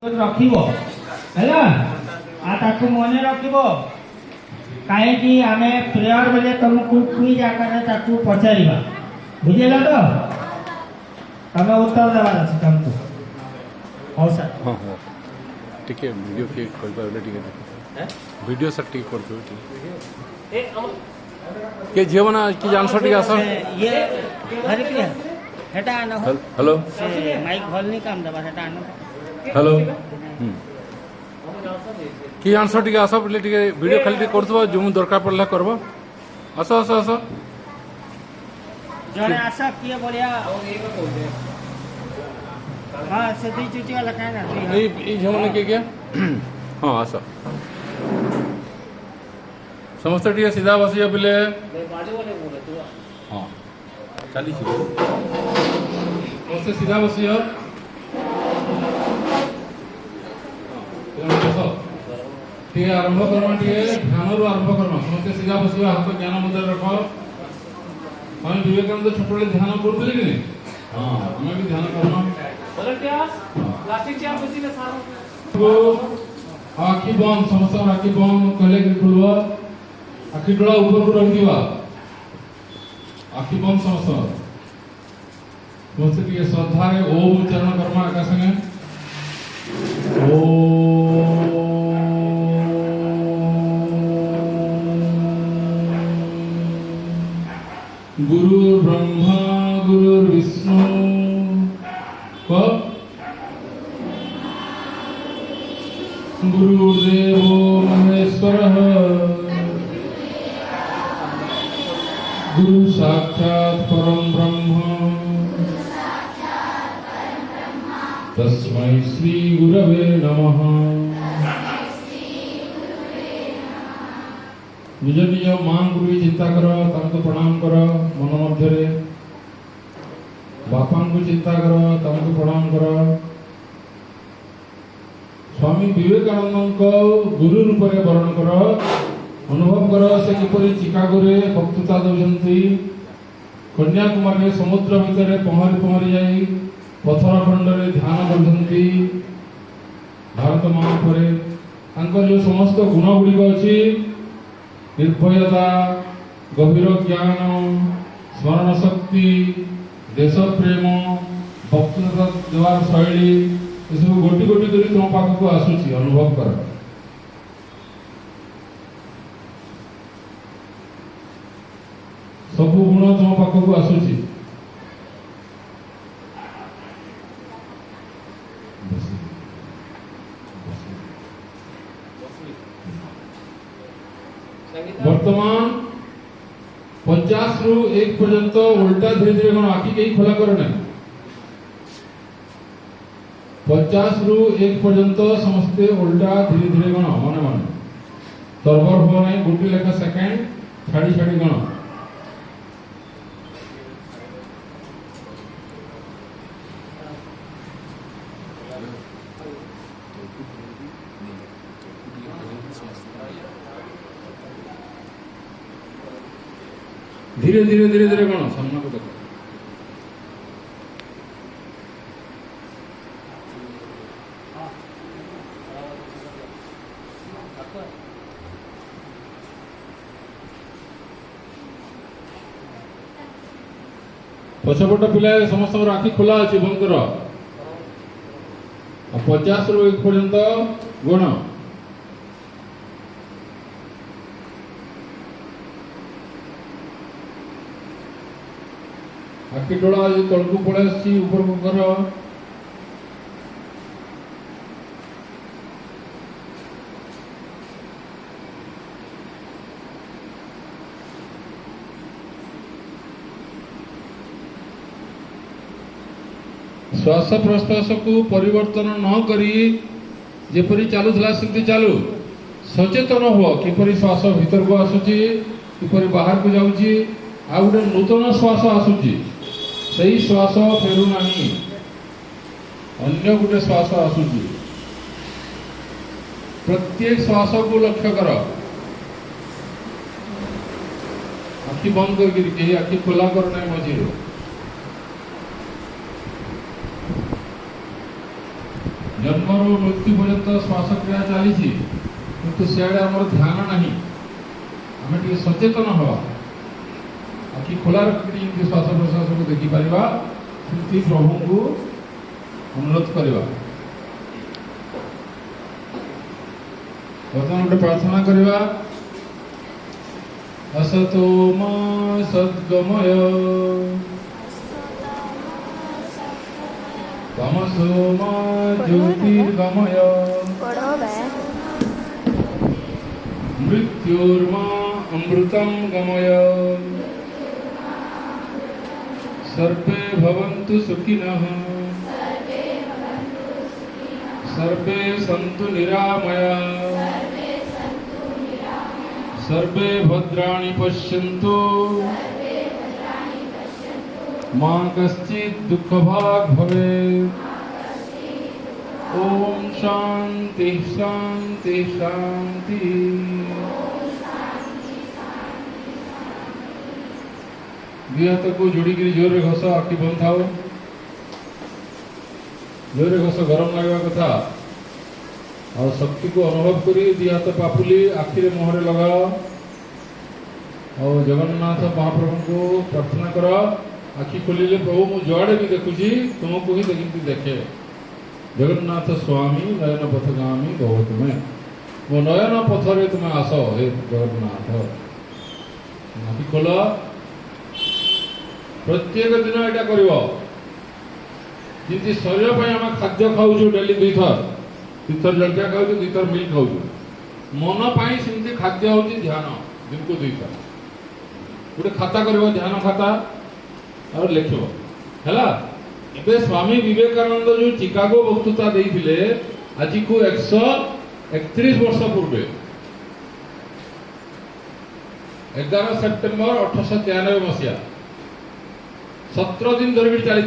रखिबो हैला आ ताको मने रखिबो काहे कि आमे प्रेयर बेले तुमको क्विज आकार ताको पचारिबा बुझिला तो तमे उत्तर देबार अछि तुमको हो सर हाँ हाँ ठीक है वीडियो क्लिक कर पारे ठीक है वीडियो सर ठीक कर दो ठीक के जीव ना कि आंसर ठीक आसो ये हरि के हेटा न हो हेलो माइक हॉल नहीं काम देबा हेटा न हेलो कि आंसर ठीक आसो बोले ठीक वीडियो खाली ठीक कर दो जो दरकार पड़ला करबो आसो आसो आसो जने आशा किए बोलिया हां से दी चुची वाला काहे ना ए जमने के क्या हाँ आसो समस्त ठीक सीधा बसिया बोले हाँ चली समस्त सीधा बसिया ठीक है आरंभ करमा ठीक है ध्यान रू आरंभ करमा समस्त सीधा बसिया हाथ ज्ञान मुद्रा रखो हम विवेकानंद छोटे ध्यान करते कि नहीं हाँ हमें भी ध्यान करना प्लास्टिक चेयर बसिले सारा को आखि बंद समस्त आखि बंद कहले कि खुलवा आखि डोळा ऊपर को रख दिवा आखि बंद समस्त समस्त की श्रद्धा रे ओम उच्चारण करमा एका संगे गुरु ब्रह्मा गुरु विष्णु को गुरुदेव महेश्वरः गुरु साक्षात् परम ब्रह्म तस्मै श्री गुरवे नमः निज निज मां गुरु चिंता कर तांको प्रणाम कर मन मध्य बापा को चिंता कर तांको प्रणाम कर स्वामी विवेकानंद को गुरु रूप में वर्ण कर अनुभव कर से किपरि चिकागो रे वक्तृता दउछंती कन्याकुमारी समुद्र भितर पहरी पहरी जाई पथर खंड रे ध्यान करछंती भारत मां परे तांको जो समस्त गुण गुडी अछि निर्भयता गभीर ज्ञान स्मरण शक्ति देश प्रेम वक्तृता देवार शैली ये सब गोटी गोटी करी तुम पाख को आसुची अनुभव कर सब गुण तुम पाख को आसुची वर्तमान 50 रु 1 पर्यंत उल्टा धीरे धीरे गण आखि कहीं खोला कर ना 50 रु 1 पर्यंत समस्ते उल्टा धीरे धीरे गण मन मन तरबर हो नहीं गुटी लेखा सेकंड छाड़ी छाड़ी गण धीरे धीरे धीरे धीरे गण सामना को देखो पछपट पिला समस्त आखि खोला अच्छे बंद कर 50 रु 1 पर्यंत गुण आखि डोला तल को पड़े ऊपर को कर श्वास प्रश्वास को परिवर्तन न करी जेपरी चालुला सेमती चालू सचेतन हो किपरि श्वास भीतर को आसुची किपरि बाहर को जाउची आ गोटे नूतन श्वास आसुची सही श्वास फेरु नहीं अन्य गोटे श्वास आसुची प्रत्येक श्वास को लक्ष्य कर आखि बंद करके आखि खोला कर नहीं मझी ଜନ୍ମରୁ ମୃତ୍ୟୁ ପର୍ଯ୍ୟନ୍ତ ଶ୍ୱାସକ୍ରିୟା ଚାଲିଛି, କିନ୍ତୁ ସିଆଡ଼େ ଆମର ଧ୍ୟାନ ନାହିଁ। ଆମେ ଟିକେ ସଚେତନ ହେବା, ଆଖି ଖୋଲା ରଖିକି ଯେମିତି ଶ୍ୱାସ ପ୍ରଶ୍ୱାସକୁ ଦେଖିପାରିବା, ସେମିତି ପ୍ରଭୁଙ୍କୁ ଅନୁରୋଧ କରିବା। ବର୍ତ୍ତମାନ ଗୋଟେ ପ୍ରାର୍ଥନା କରିବା। असतो मा सद्गमय तमसो मा ज्योतिर्गमय मृत्युर्मा अमृतं गमय सर्वे भवन्तु सुखिनः सर्वे सन्तु निरामया सर्वे भद्राणि पश्यन्तु मा कश्चित् दुःखभाग् भवेत्। ओम शांति शांति शांति। दुई हाथ को जोड़िकी जोर घस, आखि बंद थाओ, जोर घस, गरम लगवा कथा और शक्ति को अनुभव करी दी हाथ पापुली आखिरे मुहरे लगाओ और जगन्नाथ महाप्रभु को प्रार्थना कर। आखि खोलिले प्रभु मु जुआड़े भी देखुची तुमको ही देखी देखे। जगन्नाथ स्वामी नयन पथगामी भव तुम्हें, मो नयन पथरे तुम आस हे जगन्नाथ। आखि खोल, प्रत्येक दिन यहाँ कर शरीर पर आम खाद्य खाऊ डेली 2 थर 3 थर जलखिया खाऊ 2 थर मिल्क खाऊ। मन पाई सेमती खाद्य हूँ ध्यान, दिन को 2 थर गोटे खाता कर ध्यान खाता और लिख है। ଏବେ स्वामी विवेकानंद जो चिकागो वक्तृता देइथिले आज को 131 वर्ष पूर्वे 11 सेप्टेम्बर 1893 मसीहा 17 दिन धरिक चली।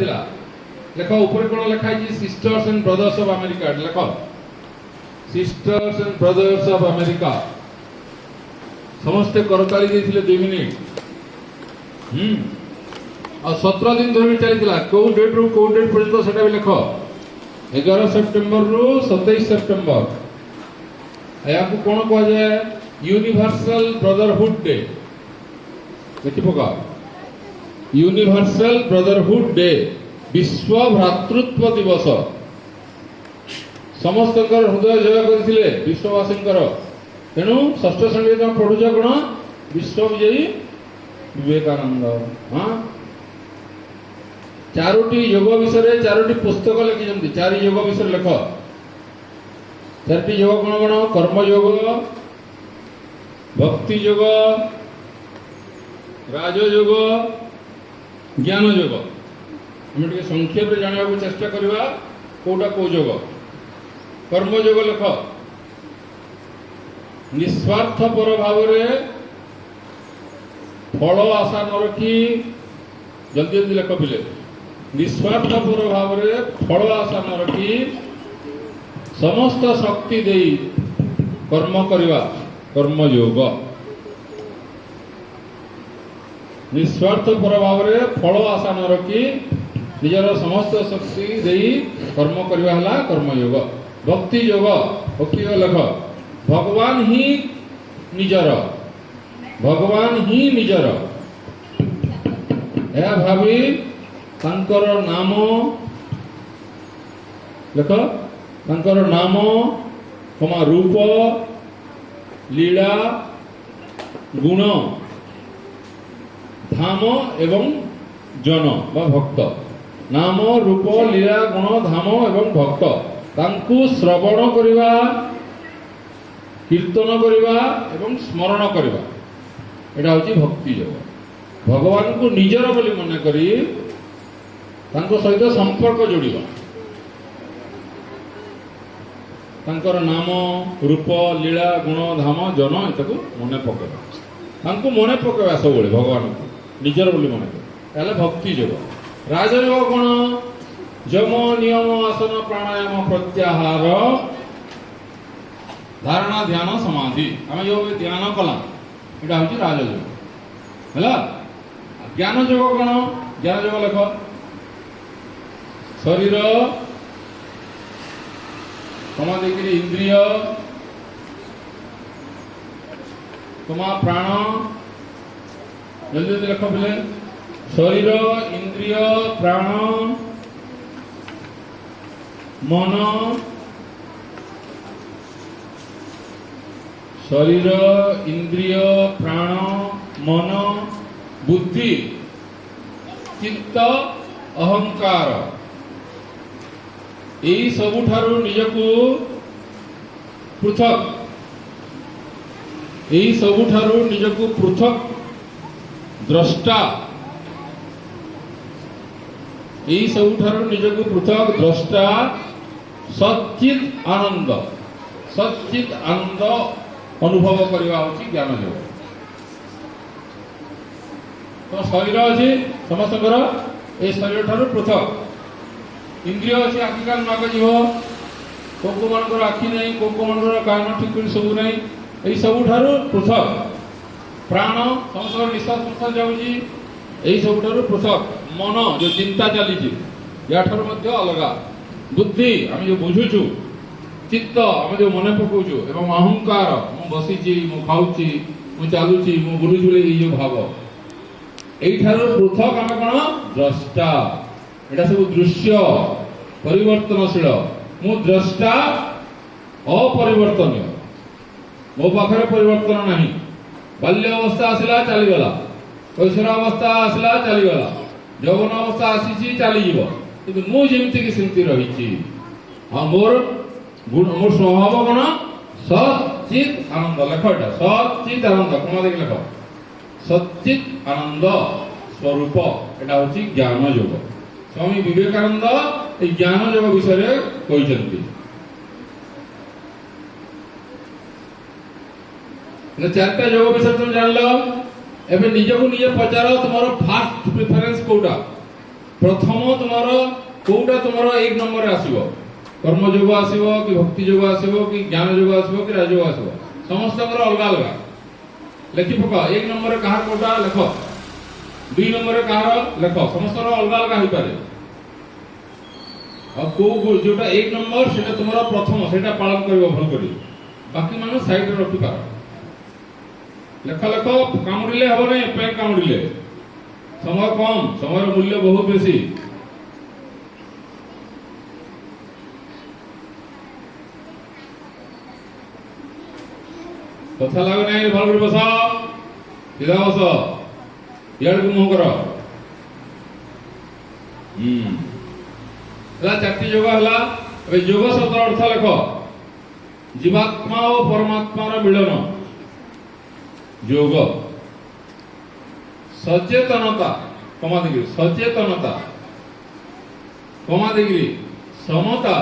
लेख ऊपर कौन लिखाई sisters and brothers of America, लेख sisters and brothers of America. समस्ते करताली देइथिले 2 मिनिट और 17 दिन धरिक चली। कौ डेट रु कौ डेट पर्यंत सेटा भी लिख 11 सेप्टेम्बर रु 27 सेप्टेम्बर। या को कौन कह जाए यूनिवर्सल ब्रदरहुड डे। देखि पका यूनिवर्सल ब्रदरहुड डे, विश्व भ्रातृत्व दिवस। समस्त हृदय जय करथिले विश्ववासींकर। तेणु षष्ठ श्रेणी तुम पढ़ुछ कौन विश्व विजयी विवेकानंद। हाँ 4टी योग विषय 4टी पुस्तक लिखिं। 4 योग विषय लिख। 4टी योग कौन कौन? कर्म योग, भक्ति योग, राजयोग, ज्ञान योग। आम टे संक्षेप जाना चेष्टा करवा कौटा कौ योग। कर्म योग लिख। निस्वार्थपर भाव फल आशा न रखी जल्दी जल्दी लिख पिले। निस्वार्थपर भाव फल आशा न रखी समस्त शक्ति दे कर्म करवा कर्मयोग। निस्वार्थपर भाव फल आशा न रखी निजर समस्त शक्ति दे कर्म करवा है कर्मयोग। भक्ति योग, भक्ति योग लिख। भगवान ही निजर, भगवान ही निजर यह भावी तांकर नाम लिख। तांकर नाम कमा रूप लीला गुण धाम एवं जन बा भक्त। नाम रूप लीला गुण धाम एवं भक्त तांकु श्रवण करिवा, कीर्तन करिवा एवं स्मरण करिवा। एटा होची भक्ति योग। भगवान को निजर बोली मन करी तांको सहित संपर्क जोड़िबा। तांकर नाम रूप लीला गुण धाम जन एतको मने पकेबा। तांको मने पकेबा सब बोले भगवान को निजर बोली मन करी ताले भक्ति योग। राजयोग कोन? यम नियम आसन प्राणायाम प्रत्याहार धारणा ध्यान समाधि। आम जो ध्यान कला एटा होची राजयोग है। ज्ञान योग कौन? ज्ञान योग लिख। शरीर कमा देखिए इंद्रिय कमा प्राण जल्दी जल्दी लिख बोले शरीर इंद्रिय प्राण मन शरीर इंद्रिय प्राण मन बुद्धि चित्त अहंकार यही सबुठारु निजकु पृथक यही सबुठारु निजकु पृथक द्रष्टा यही सबुठारु निजकु पृथक द्रष्टा सच्चित आनंद अनुभव करवा होची ज्ञान योग। तो शरीर अच्छी समस्तकर ए शरीर ठारू पृथक इंद्रिय अच्छी आखि कान नाक जीव को मानकर आखि नहीं को मानकर कान ठीक सब नहीं यही सबुठारु पृथक प्राण समस्त निश्वास प्रश्वास जाऊँगी यही सबुठारु पृथक मन जो चिंता चली या ठारू मध्य अलगा बुद्धि आम जो बुझुचु चित्त आम जो मन पकाउछु एवं अहंकार मु बसीची मु खाऊची मु चालुची मु बुलुची बोले ये भाव एई ठारू पृथक आम कोन द्रष्टा एटा सब दृश्य परिवर्तनशील मु द्रष्टा अपरिवर्तनीय मो पाखरे परिवर्तन नहीं बाल्य अवस्था आसिला चली गला कैशोर अवस्था आसिला चली गला यौवन अवस्था आसीची चली जीव किंतु मु जेमति कि सेमति रहिची आ मोर गुण मोर स्वभाव कोन सच्चित आनंद लेखटा सच्चित आनंद कमा देख लेख सच्चित आनंद स्वरूप एटा होची ज्ञान योग। स्वामी विवेकानंद ए ज्ञान योग विषय रे कहिसंती ने चारटा योग विषय तुम जान लो एबे निजको निजे पचारो तुम्हारो फास्ट प्रेफरेंस कोटा प्रथम तुम्हारो कोटा तुम्हारो एक नंबर रे आसीबो कर्म योग आसीबो कि भक्ति योग आसीबो कि ज्ञान योग आसीबो कि राजयोग आसीबो समस्त अलगा अलगा लेखि पका एक नंबर रे कहार कोटा लेख दुई नंबर रे कहार लेख समस्त अलगा अलगा होई पारे अब को जोटा एक नंबर सेटा तुम्हारा प्रथम सेटा पालन करबो भल करी बाकी माने साइड रे रखि पार लेख लेख कामुड़िले हबो नै पे कामुड़िले समय कम समय मूल्य बहुत बेसी कथा लागे नहीं भल कर बस सीधा बस यार को मुंह करो चारटी योग हला ए योग शब्द अर्थ लेख जीवात्मा और परमात्मा रा मिलन योग सचेतनता कमा देगिरी सचेतनता कमा देगिरी समता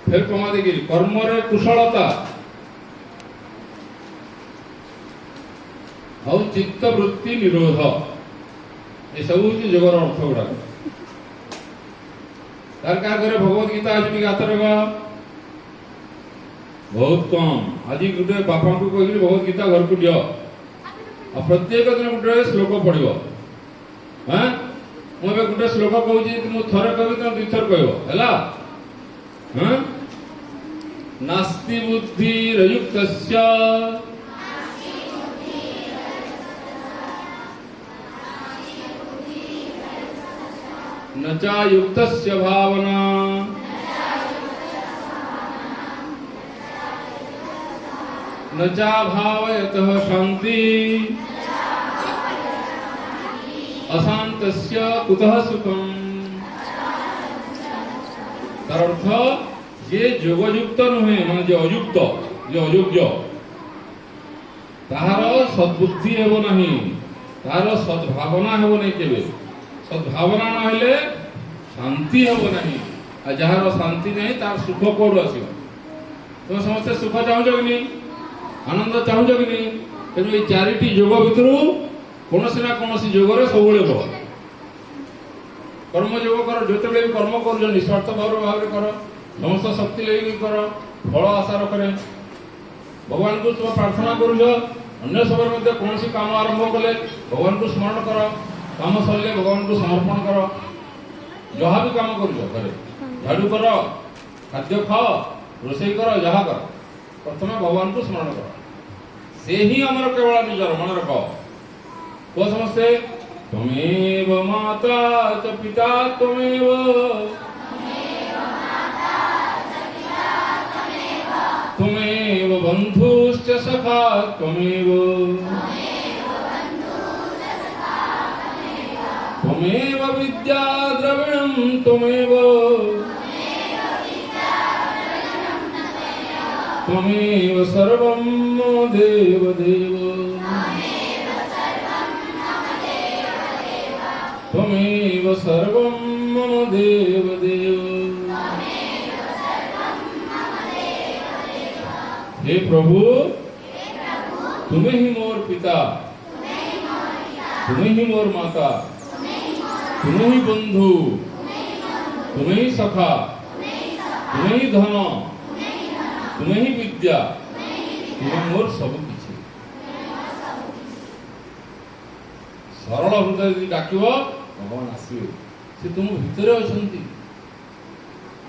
फिर कमा देगिरी कर्म रे कुशलता और चित्त वृत्ति निरोध ये सब होची योगर अर्थ गुडा तार का करे भगवत गीता आज भी गाता रहेगा बहुत कम आज गुटे बापा को कहिली भगवत गीता घर को दियो आ प्रत्येक दिन गुटे श्लोक पढिबो हैं मु बे गुटे श्लोक कहूची मु थरे कहबी त दुई थर कहबो हैला हैं नास्ति बुद्धि रयुक्तस्य न चा युक्तस्य भावना न चा भावयतः शांति अशांतस्य कुतः सुखम। तार अर्थ जे योगयुक्त नुहे माने जे अयुक्त जे अयोग्य ताहार सद्बुद्धि हेबो नहीं ताहार सद्भावना हेबो नहीं केबे सद्भावना न हेले शांति हेबो नहीं आ जहार शांति नहीं तार सुख कोड आसीबो। तुम समस्त सुख चाहूछ कि नहीं आनंद चाहूछ कि नहीं तेणु ये चारिटी योग भितर कौनसी ना कौनसी योग सब कर्म योग कर जो भी कर्म कर निस्वार्थ भाव कर समस्त शक्ति लेकिन कर फल आशा रख भगवान को तुम प्रार्थना करुच अन्य समय कौन काम आरंभ कले भगवान को स्मरण कर काम सरले भगवान को समर्पण कर ଯାହା ବି କାମ କରୁଛ ଘରେ, ଝାଡୁ କର, ଖାଦ୍ୟ ଖାଅ, ରୋଷେଇ କର, ଯାହା କର, ପ୍ରଥମେ ଭଗବାନଙ୍କୁ ସ୍ମରଣ କର। ସେ ହିଁ ଆମର କେବଳ ନିଜର। ମନେ ରଖ। କୁହ ସମସ୍ତେ, ତ୍ୱମେବ ମାତା ଚ ପିତା ତ୍ୱମେବ, ତ୍ୱମେବ ବନ୍ଧୁଶ୍ଚ ସଖା ତ୍ୱମେବ, ତ୍ୱମେବ ବିଦ୍ୟା ଦ୍ରବିଣଂ ତ୍ୱମେବ, ତ୍ୱମେବ ସର୍ବଂ ମମ ଦେବ ଦେବ, ତ୍ୱମେବ ସର୍ବଂ ମମ ଦେବ ଦେବ। हे प्रभु, तुम्हें ही मोर पिता, तुम्हें ही मोर माता, तुम्हें ही बंधु, तुम्हें ही सखा, तुम्हें ही धन, तुम्हें ही विद्या, तुम्हें मोर सब किछि। सरल हृदय यदि डाकिब भगवान आसवे। से तुम भितर अछंती।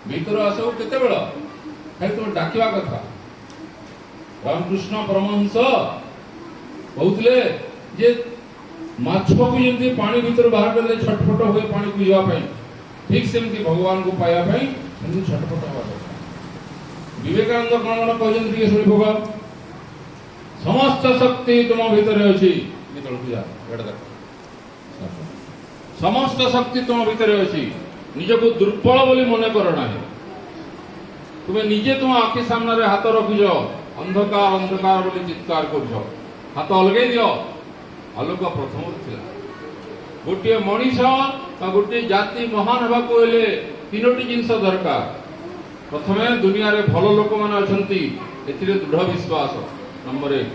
भितर आसो केते बेल खाली तुम डाकिबा कथा। रामकृष्ण परमहंस कहते जे माछ को जमी पानी भीतर बाहर कर छटपट हुए पानी को जावाई, ठीक सेमती भगवान को पाया छटपट हवा। विवेकानंद कौन कौन कहते शुणी भोग, समस्त शक्ति तुम भीतर अच्छी। समस्त शक्ति तुम भीतर अच्छी। निजको दुर्बल बोली मन कर ना। तुम्हें निजे तुम आखि सामने हाथ रखिज, अंधकार अंधकार बोली चित्कार कर हाथ अलगे दियो। आलोक प्रथम गोटे मनीष गोटे जाति महान हवा को हेले तीनोटी जिनस दरकार। प्रथमे दुनिया रे भल लोक माने अछंती, एथिरे दृढ़ विश्वास नंबर 1।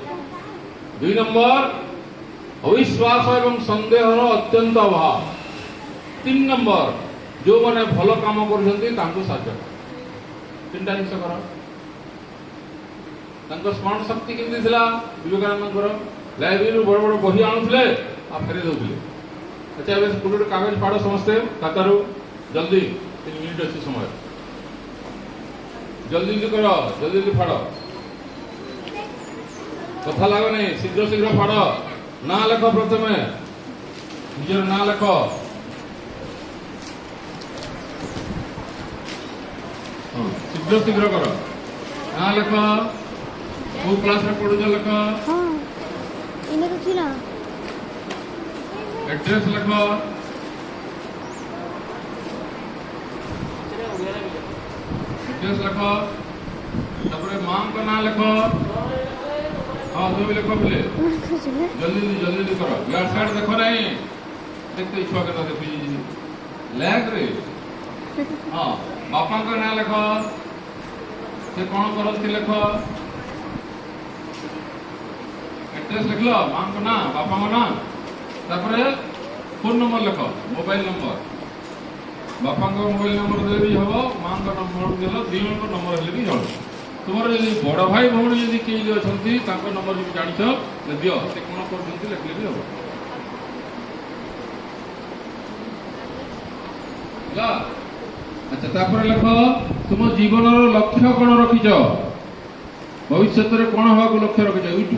2 नंबर अविश्वास एवं संदेहर अत्यंत अभाव। 3 नंबर जो माने भल काम करछंती तांको साहाय्य। 3टा जिनस करा। स्मरण शक्ति केमती थिला विवेकानंद लाइब्रेरी बड़ बड़ बही आणुले आ फेरी दउले। अच्छा ए गोटे कागज फाड़ समस्ते खातारू जल्दी 3 मिनिट अच्छी समय जल्दी जल्दी करो, जल्दी जल्दी फाड़ कथा लाग नहीं, शीघ्र शीघ्र फाड़। ना लेख प्रथमे निजर ना लेख। शीघ्र शीघ्र कर ना लेख। को क्लास रे पढु लेख। हां इने तो छिना एड्रेस लेख। एड्रेस लेख। तापर मां को ना लेख। हां तो भी लेख बोले जल्दी जल्दी करो। यार साइड देखो नहीं, देखते छुआ के देखु लैग रे। हां बापा को ना लेख। से कोन करथि लेख। एड्रेस लिख लो, मां को ना बापा को ना। तापर फोन नंबर लिख, मोबाइल नंबर। बापा को मोबाइल नंबर दे भी हबो, मां को नंबर देलो, दियो को नंबर हेले भी जणो। तुमर यदि बड़ भाई भौणी यदि के अछंती ताको नंबर भी जानिछ ले दियो, से कोन करछंती लिखले भी हबो। ला अच्छा तापर लिख तुम जीवनर लक्ष्य कोन रखिछ। भविष्य में कौन हवा को लक्ष्य रख,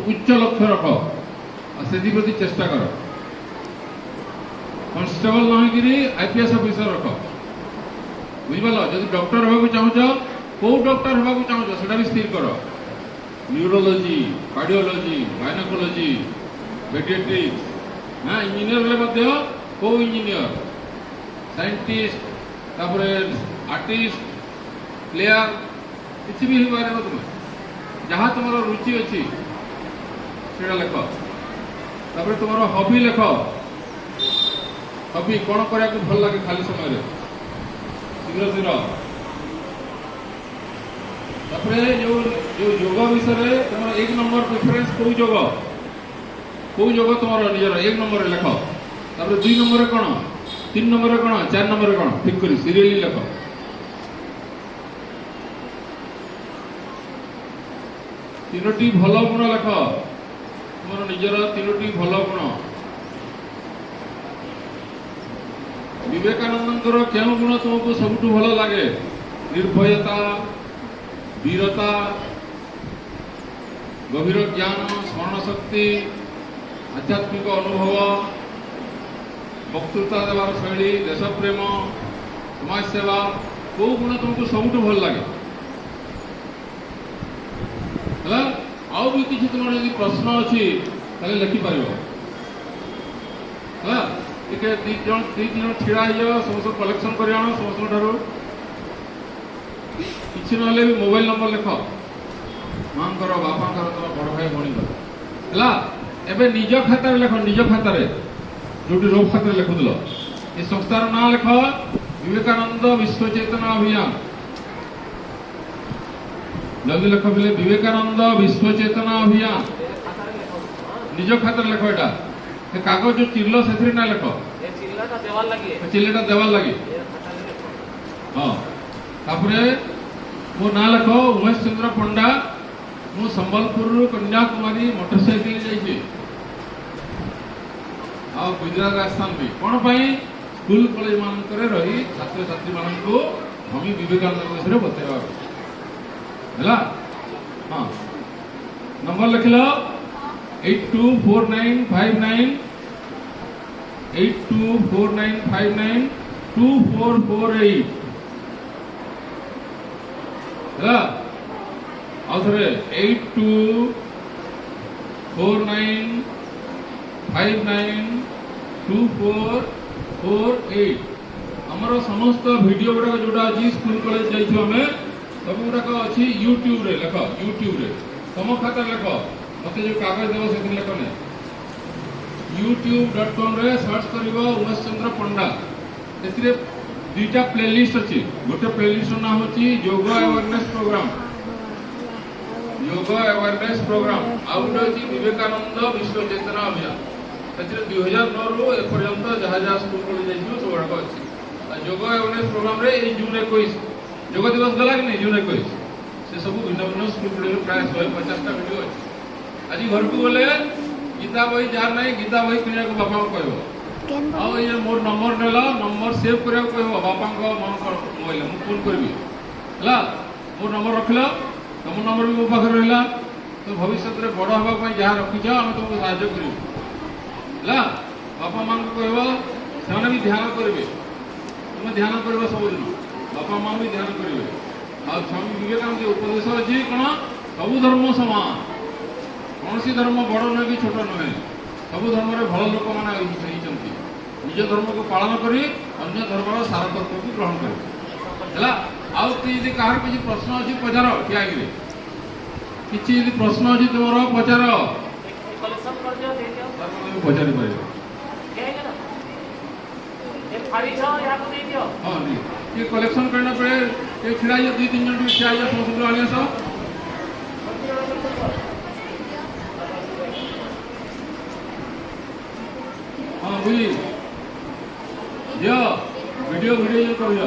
उच्च लक्ष्य रख, से प्रति चेष्टा कर। कॉन्स्टेबल नहीं आईपीएस ऑफिसर रख। बुझिपाल। जब डॉक्टर हवा चाहूच कौ डॉक्टर हवा चाहूच से भी स्थिर कर। Neurology, cardiology, gynaecology, paediatrics. हाँ इंजीनियर हेले कौ इंजीनियर, साइंटिस्ट, आर्टिस्ट, प्लेयर किसी भी हो पारे तुम्हें जहाँ तुम रुचि अच्छी से लेख। तापर तुम हॉबी लेख। हॉबी कौन करा भल लगे खाली समय रे। शीघ्र शीघ्र। तापर जो योग विषय तुम 1 नंबर प्रेफरेंस कौ योग तुम निजर 1 नंबर लेख। तापर 2 नंबर कौन, 3 नंबर कौन, 4 नंबर कौन ठीक कर सीरियली लेख। तीनोटी भल गुण लेख। तुम निजर 3टी भल गुण। ବିବେକାନନ୍ଦଙ୍କର କେଉଁ ଗୁଣ ତୁମକୁ ସବୁଠୁ ଭଲ ଲାଗେ? ନିର୍ଭୟତା, ବୀରତା, ଗଭୀର ଜ୍ଞାନ, ସ୍ମରଣ ଶକ୍ତି, ଆଧ୍ୟାତ୍ମିକ ଅନୁଭବ, ବକ୍ତୃତା ଦେବାର ଶୈଳୀ, ଦେଶପ୍ରେମ, ସମାଜ ସେବା, କୋଉ ଗୁଣ ତୁମକୁ ସବୁଠୁ ଭଲ ଲାଗେ? ହେଲା, ଆଉ ବି କିଛି ତୁମର ଯଦି ପ୍ରଶ୍ନ ଅଛି ତାହେଲେ ଲେଖିପାରିବ। ହେଲା, ଟିକେ ଦି ଜଣ ଛିଡ଼ା ହେଇଯାଅ, ସମସ୍ତ କଲେକ୍ସନ କରି ଆଣ ସମସ୍ତଙ୍କ ଠାରୁ। କିଛି ନହେଲେ ବି ମୋବାଇଲ ନମ୍ବର ଲେଖ, ମାଙ୍କର, ବାପାଙ୍କର, ତମ ବଡ଼ ଭାଇ ଭଉଣୀଙ୍କର। ହେଲା, ଏବେ ନିଜ ଖାତାରେ ଲେଖ, ନିଜ ଖାତାରେ ଯୋଉଠି ରୋଗ ଖାତାରେ ଲେଖୁଥିଲ। ଏ ସଂସ୍ଥାର ନାଁ ଲେଖ, ବିବେକାନନ୍ଦ ବିଶ୍ୱ ଚେତନା ଅଭିଯାନ। ଜଲ୍ଦି ଲେଖ ପିଲେ, ବିବେକାନନ୍ଦ ବିଶ୍ୱ ଚେତନା ଅଭିଯାନ। ନିଜ ଖାତାରେ ଲେଖ। ଏଟା ସେ କାଗଜ ଯୋଉ ଚିହ୍ନ ସେଥିରେ ନା ଲେଖ, ଚିହ୍ନଟା ଦେବାର ଲାଗି। ହଁ, ତାପରେ ମୋ ନାଁ ଲେଖ, ଉମେଶ ଚନ୍ଦ୍ର ପଣ୍ଡା। ମୁଁ ସମ୍ବଲପୁରରୁ କନ୍ୟାକୁମାରୀ ମୋଟରସାଇକେଲ ଯାଇଛି ଆଉ ଗୁଜରାଟ ଆସିଥାନ୍ତି। କ'ଣ ପାଇଁ? ସ୍କୁଲ କଲେଜ ମାନଙ୍କରେ ରହି ଛାତ୍ରଛାତ୍ରୀ ମାନଙ୍କୁ ସ୍ୱାମୀ ବିବେକାନନ୍ଦଙ୍କ ବିଷୟରେ ବତେଇବା। ହେଲା, ହଁ, ନମ୍ବର ଲେଖିଲ 824959 ହେଲା, ଆଉ ଥରେ 8249592448। ଆମର ସମସ୍ତ ଭିଡ଼ିଓ ଗୁଡ଼ାକ ଯୋଉଟା ଅଛି ସ୍କୁଲ କଲେଜ ଯାଇଛୁ ଆମେ, ସବୁ ଗୁଡ଼ାକ ଅଛି ୟୁଟ୍ୟୁବରେ। ଲେଖ, ୟୁଟ୍ୟୁବରେ ତମ ଖାତାରେ ଲେଖ, ମତେ ଯୋଉ କାଗଜ ଦେବ ସେଥିରେ ଲେଖ ନାହିଁ। youtube.com ରେ ସର୍ଚ୍ଚ କରିବ ଉମେଶ ଚନ୍ଦ୍ର ପଣ୍ଡା। ସେଥିରେ ଦୁଇଟା ପ୍ଲେଲିଷ୍ଟ ଅଛି। ଗୋଟେ ପ୍ଲେଲିଷ୍ଟର ନାଁ ହେଉଛି ଯୋଗ ଆୱାରନେସ୍ ପ୍ରୋଗ୍ରାମ, ଯୋଗ ଆୱାରନେସ୍ ପ୍ରୋଗ୍ରାମ। ଆଉ ଗୋଟେ ଅଛି ବିବେକାନନ୍ଦ ବିଶ୍ୱ ଚେତନା ଅଭିଯାନ। ସେଥିରେ 2009ରୁ ଏପର୍ଯ୍ୟନ୍ତ ଯାହା ଯାହା ସ୍କୁଲ କଲେଜ ଯାଇଥିବ ସବୁଗୁଡ଼ାକ ଅଛି। ଆଉ ଯୋଗ ଆୱାରନେସ୍ ପ୍ରୋଗ୍ରାମରେ ଏଇ ଜୁନ୍ 21 ଯୋଗ ଦିବସ ଗଲା କି ନାହିଁ, ଜୁନ୍ 21 ସେ ସବୁ ଭିନ୍ନ ଭିନ୍ନ ସ୍କୁଲ କଲେଜରେ ପ୍ରାୟ 150ଟା ଭିଡ଼ିଓ ଅଛି। ଆଜି ଘରକୁ ଗଲେ ଗୀତା ବହି ଯାହାର ନାହିଁ ଗୀତା ବହି କିଣିବାକୁ ବାପାଙ୍କୁ କହିବ। ଆଉ ଏଇ ମୋର ନମ୍ବର ନେଲ, ନମ୍ବର ସେଭ୍ କରିବାକୁ କହିବ ବାପାଙ୍କ ମୋବାଇଲ, ମୁଁ ଫୋନ୍ କରିବି। ହେଲା, ମୋ ନମ୍ବର ରଖିଲ, ତମ ନମ୍ବର ବି ମୋ ପାଖରେ ରହିଲା। ତ ଭବିଷ୍ୟତରେ ବଡ଼ ହେବା ପାଇଁ ଯାହା ରଖିଛ ଆମେ ତୁମକୁ ସାହାଯ୍ୟ କରିବୁ। ହେଲା, ବାପା ମାଙ୍କୁ କହିବ, ସେମାନେ ବି ଧ୍ୟାନ କରିବେ। ତୁମେ ଧ୍ୟାନ କରିବ ସବୁଦିନ, ବାପା ମା ବି ଧ୍ୟାନ କରିବେ। ଆଉ ସ୍ୱାମୀ ବିବେକାନନ୍ଦ ଉପଦେଶ ଅଛି କ'ଣ? ସବୁ ଧର୍ମ ସମାନ, କୌଣସି ଧର୍ମ ବଡ଼ ନୁହେଁ କି ଛୋଟ ନୁହେଁ। ସବୁ ଧର୍ମରେ ଭଲ ଲୋକମାନେ ହେଇଛନ୍ତି। ନିଜ ଧର୍ମକୁ ପାଳନ କରି ଅନ୍ୟ ଧର୍ମର ସାରତତ୍ତ୍ୱକୁ ଗ୍ରହଣ କରିବେ। ହେଲା, ଆଉ ଯଦି କାହାର କିଛି ପ୍ରଶ୍ନ ଅଛି ପଚାର, ଠିଆ ହେଇକିରି। କିଛି ଯଦି ପ୍ରଶ୍ନ ଅଛି ତୁମର ପଚାର, ପଚାରି ପାରିବ। ହଁ, ଟିକେ କଲେକ୍ସନ କରିଲା ବେଳେ ଟିକେ ଛିଡ଼ା ହେଇଯାଅ, 2-3 ଜଣ ଟିକେ ଛିଡ଼ା ହେଇଯାଅ, ସମସ୍ତଙ୍କୁ ଆଣି ଆସ। ହଁ, ବୁଝି ଝିଅ ଭିଡ଼ିଓ ଯୋଉ କରିବ।